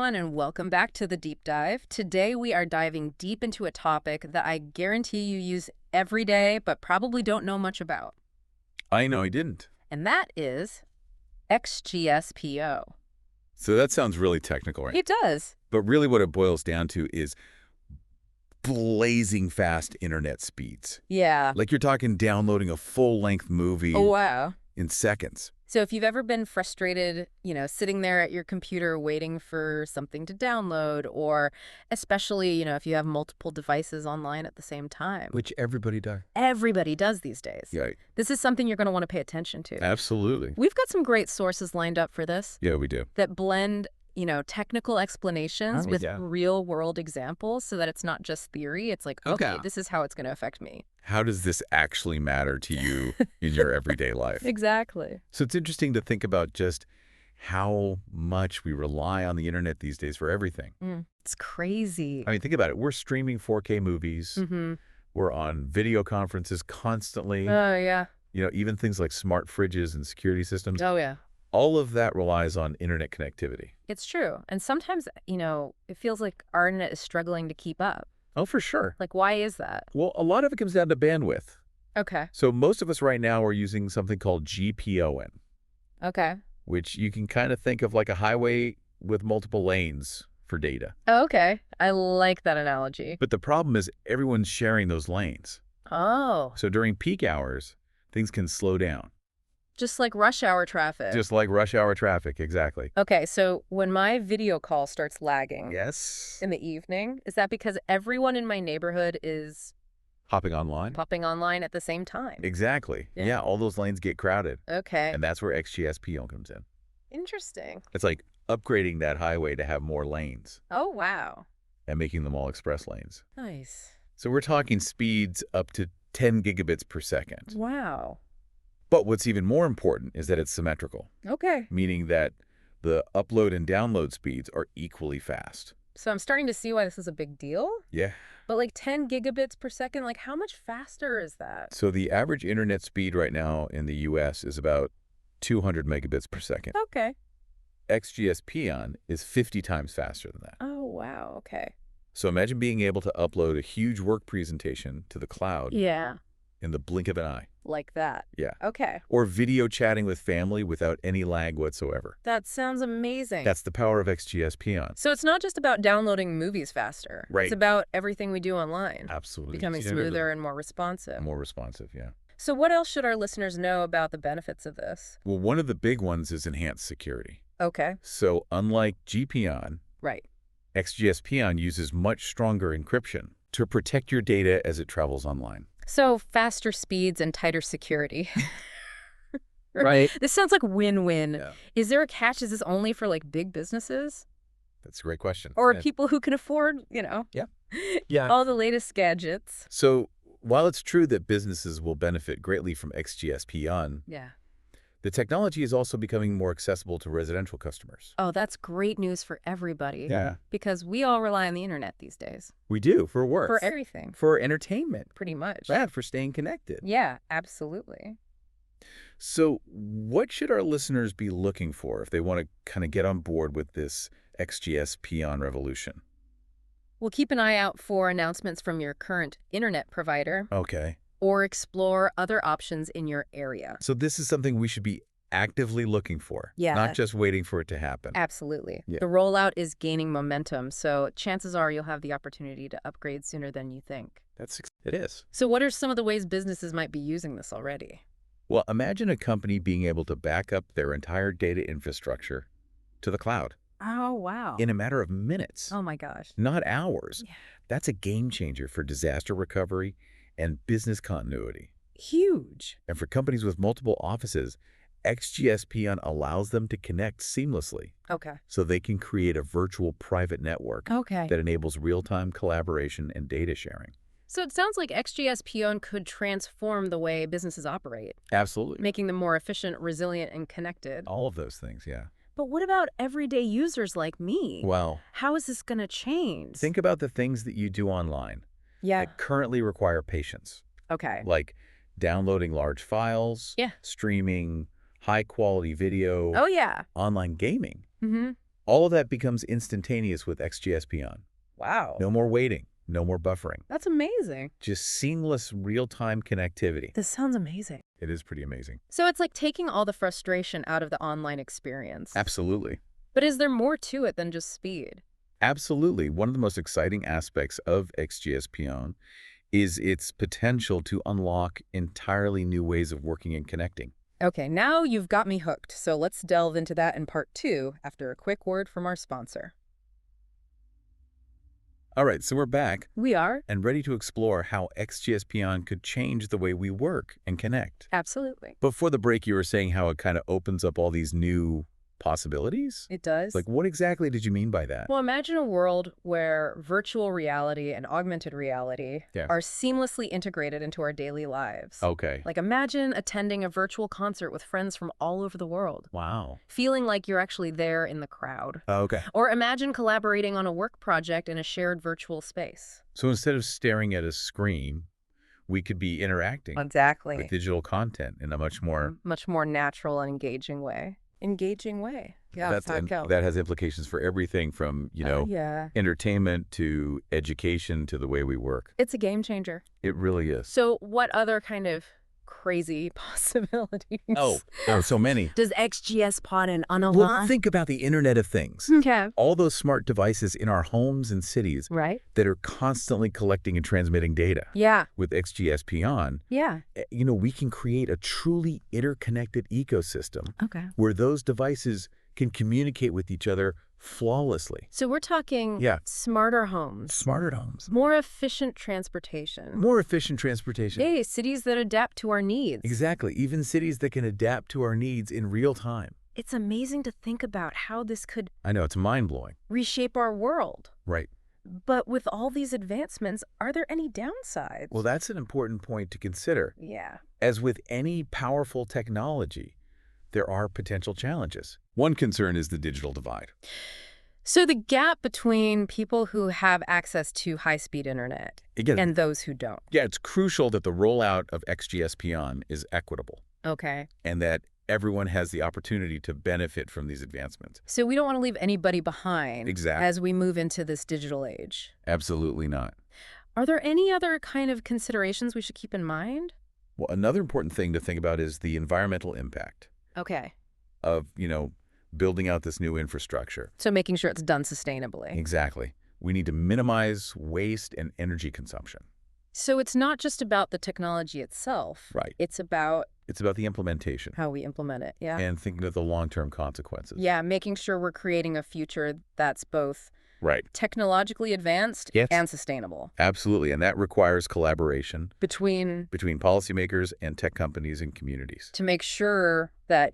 everyone, and welcome back to the Deep Dive. Today, we are diving deep into a topic that I guarantee you use every day, but probably don't know much about. I know I didn't. And that is XGS-PO. So that sounds really technical, right? It does. But really what it boils down to is blazing fast internet speeds. Yeah. Like you're talking downloading a full-length movie Oh, wow. in seconds. So if you've ever been frustrated, sitting there at your computer waiting for something to download, or especially, if you have multiple devices online at the same time. Which everybody does. Everybody does these days. Yeah. This is something you're going to want to pay attention to. Absolutely. We've got some great sources lined up for this. Yeah, we do. That blend, technical explanations with real-world examples so that it's not just theory. It's like, okay, this is how it's going to affect me. How does this actually matter to you in your everyday life? Exactly. So it's interesting to think about just how much we rely on the internet these days for everything. It's crazy. I mean, think about it. We're streaming 4K movies. We're on video conferences constantly. Oh, yeah. Even things like smart fridges and security systems. Oh, yeah. All of that relies on internet connectivity. It's true. And sometimes, it feels like our internet is struggling to keep up. Oh, for sure. Like, why is that? Well, a lot of it comes down to bandwidth. Okay. So most of us right now are using something called GPON. Okay. Which you can kind of think of like a highway with multiple lanes for data. Oh, okay. I like that analogy. But the problem is everyone's sharing those lanes. Oh. So during peak hours, things can slow down. Just like rush hour traffic. Just like rush hour traffic, exactly. Okay, so when my video call starts lagging in the evening, is that because everyone in my neighborhood is popping online at the same time? Exactly. Yeah, all those lanes get crowded. Okay. And that's where XGS-PON comes in. Interesting. It's like upgrading that highway to have more lanes. Oh, wow. And making them all express lanes. Nice. So we're talking speeds up to 10 gigabits per second. Wow. But what's even more important is that it's symmetrical. Okay. Meaning that the upload and download speeds are equally fast. So I'm starting to see why this is a big deal. Yeah. But like 10 gigabits per second, like how much faster is that? So the average internet speed right now in the US is about 200 megabits per second. Okay. XGS-PON is 50 times faster than that. Oh, wow. Okay. So imagine being able to upload a huge work presentation to the cloud in the blink of an eye. Like that. Yeah. Okay. Or video chatting with family without any lag whatsoever. That sounds amazing. That's the power of XGS-PON. So it's not just about downloading movies faster. Right. It's about everything we do online. Absolutely. Becoming smoother and more responsive. More responsive, yeah. So what else should our listeners know about the benefits of this? Well, one of the big ones is enhanced security. Okay. So unlike GPON, XGS-PON uses much stronger encryption to protect your data as it travels online. So faster speeds and tighter security. Right. This sounds like win-win. Yeah. Is there a catch? Is this only for like big businesses? That's a great question. Or people who can afford, all the latest gadgets? So while it's true that businesses will benefit greatly from XGS-PON, the technology is also becoming more accessible to residential customers. Oh, that's great news for everybody. Yeah. Because we all rely on the internet these days. We do, for work. For everything. For entertainment. Pretty much. Yeah, for staying connected. Yeah, absolutely. So what should our listeners be looking for if they want to kind of get on board with this XGS-PON revolution? Well, keep an eye out for announcements from your current internet provider. Okay. Or explore other options in your area. So this is something we should be actively looking for, not just waiting for it to happen. Absolutely. Yeah. The rollout is gaining momentum, so chances are you'll have the opportunity to upgrade sooner than you think. It is. So what are some of the ways businesses might be using this already? Well, imagine a company being able to back up their entire data infrastructure to the cloud. Oh, wow. In a matter of minutes. Oh, my gosh. Not hours. Yeah. That's a game changer for disaster recovery and business continuity. Huge. And for companies with multiple offices, XGS-PON allows them to connect seamlessly. Okay. So they can create a virtual private network that enables real-time collaboration and data sharing. So it sounds like XGS-PON could transform the way businesses operate. Absolutely. Making them more efficient, resilient, and connected. All of those things, yeah. But what about everyday users like me? Well, how is this going to change? Think about the things that you do online that currently require patience. Okay. Like downloading large files, streaming high-quality video, oh, yeah, online gaming. Mm-hmm. All of that becomes instantaneous with XGS-PON. Wow. No more waiting, no more buffering. That's amazing. Just seamless real-time connectivity. This sounds amazing. It is pretty amazing. So it's like taking all the frustration out of the online experience. Absolutely. But is there more to it than just speed? Absolutely. One of the most exciting aspects of XGS-PON is its potential to unlock entirely new ways of working and connecting. Okay, now you've got me hooked, so let's delve into that in part 2 after a quick word from our sponsor. All right, so we're back. We are. And ready to explore how XGS-PON could change the way we work and connect. Absolutely. Before the break, you were saying how it kind of opens up all these new possibilities? It does. Like, what exactly did you mean by that? Well, imagine a world where virtual reality and augmented reality are seamlessly integrated into our daily lives. Okay. Like, imagine attending a virtual concert with friends from all over the world. Wow. Feeling like you're actually there in the crowd. Okay. Or imagine collaborating on a work project in a shared virtual space. So instead of staring at a screen, we could be interacting Exactly. with digital content in a much more natural and engaging way. Yeah, that has implications for everything from, entertainment to education to the way we work. It's a game changer. It really is. So what other kind of crazy possibilities? Oh, so many. Does XGS-PON unlock? Well, think about the Internet of Things. Okay. All those smart devices in our homes and cities that are constantly collecting and transmitting data. Yeah. With XGS-PON, we can create a truly interconnected ecosystem where those devices can communicate with each other flawlessly. So we're talking smarter homes. Smarter homes. More efficient transportation. More efficient transportation. Hey, cities that adapt to our needs. Exactly. Even cities that can adapt to our needs in real time. It's amazing to think about how this could... I know, it's mind-blowing. ...reshape our world. Right. But with all these advancements, are there any downsides? Well, that's an important point to consider. Yeah. As with any powerful technology, there are potential challenges. One concern is the digital divide. So the gap between people who have access to high-speed internet and those who don't. Yeah, it's crucial that the rollout of XGS-PON is equitable. Okay. And that everyone has the opportunity to benefit from these advancements. So we don't want to leave anybody behind exactly. as we move into this digital age. Absolutely not. Are there any other kind of considerations we should keep in mind? Well, another important thing to think about is the environmental impact. Okay. Of, building out this new infrastructure. So making sure it's done sustainably. Exactly. We need to minimize waste and energy consumption. So it's not just about the technology itself. Right. It's about the implementation. How we implement it, yeah. And thinking of the long-term consequences. Yeah, making sure we're creating a future that's both technologically advanced and sustainable. Absolutely, and that requires collaboration between policymakers and tech companies and communities. To make sure that,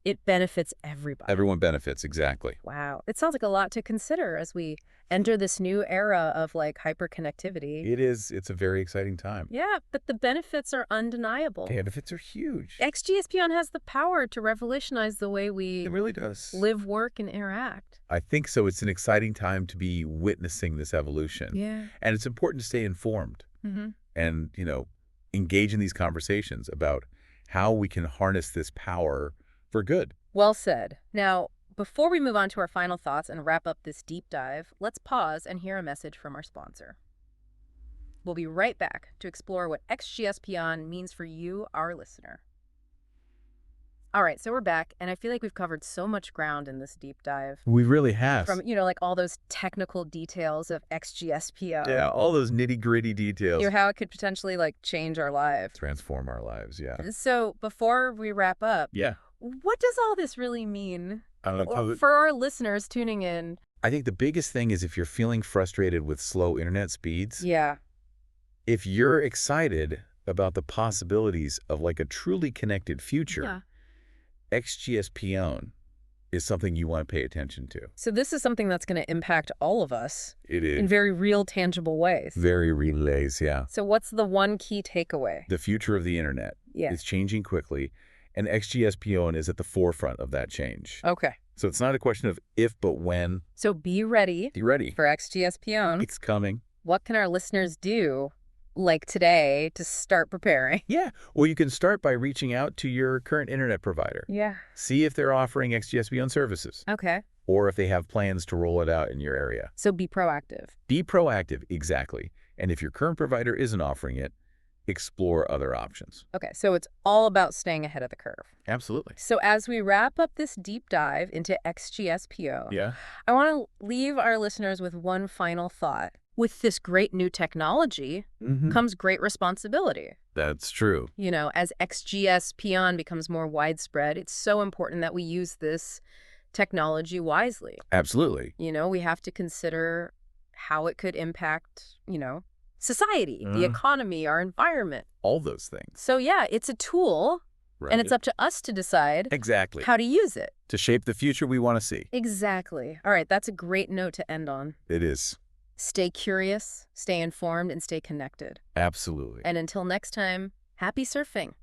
it benefits everybody. Everyone benefits, exactly. Wow. It sounds like a lot to consider as we enter this new era of hyperconnectivity. It is. It's a very exciting time. Yeah, but the benefits are undeniable. The benefits are huge. XGS-PON has the power to revolutionize the way we it really does. Live, work, and interact. I think so. It's an exciting time to be witnessing this evolution. Yeah. And it's important to stay informed and, engage in these conversations about how we can harness this power for good. Well said. Now, before we move on to our final thoughts and wrap up this deep dive, let's pause and hear a message from our sponsor. We'll be right back to explore what XGS-PON means for you, our listener. All right, so we're back, and I feel like we've covered so much ground in this deep dive. We really have. From, all those technical details of XGS-PON. Yeah, all those nitty-gritty details. How it could potentially, change our lives. Transform our lives, yeah. So before we wrap up, what does all this really mean for our listeners tuning in? I think the biggest thing is if you're feeling frustrated with slow internet speeds. Yeah. If you're excited about the possibilities of a truly connected future, XGS-PON is something you want to pay attention to. So this is something that's going to impact all of us. It is. In very real, tangible ways. Very real ways, yeah. So what's the one key takeaway? The future of the internet is changing quickly, and XGS-PON is at the forefront of that change. Okay. So it's not a question of if, but when. So be ready. Be ready. For XGS-PON. It's coming. What can our listeners do today to start preparing? Yeah. Well, you can start by reaching out to your current internet provider. Yeah. See if they're offering XGS-PON services. Okay. or if they have plans to roll it out in your area. So be proactive. Be proactive, exactly. And if your current provider isn't offering it, explore other options. Okay, so it's all about staying ahead of the curve. Absolutely. So as we wrap up this deep dive into XGS-PON, Yeah. I want to leave our listeners with one final thought. With this great new technology comes great responsibility. That's true. You know, as XGS-PON becomes more widespread, it's so important that we use this technology wisely. Absolutely. You know, we have to consider how it could impact, society, the economy, our environment. All those things. So yeah, it's a tool, Right. and it's up to us to decide Exactly. how to use it. To shape the future we want to see. Exactly. All right, that's a great note to end on. It is. Stay curious, stay informed, and stay connected. Absolutely. And until next time, happy surfing.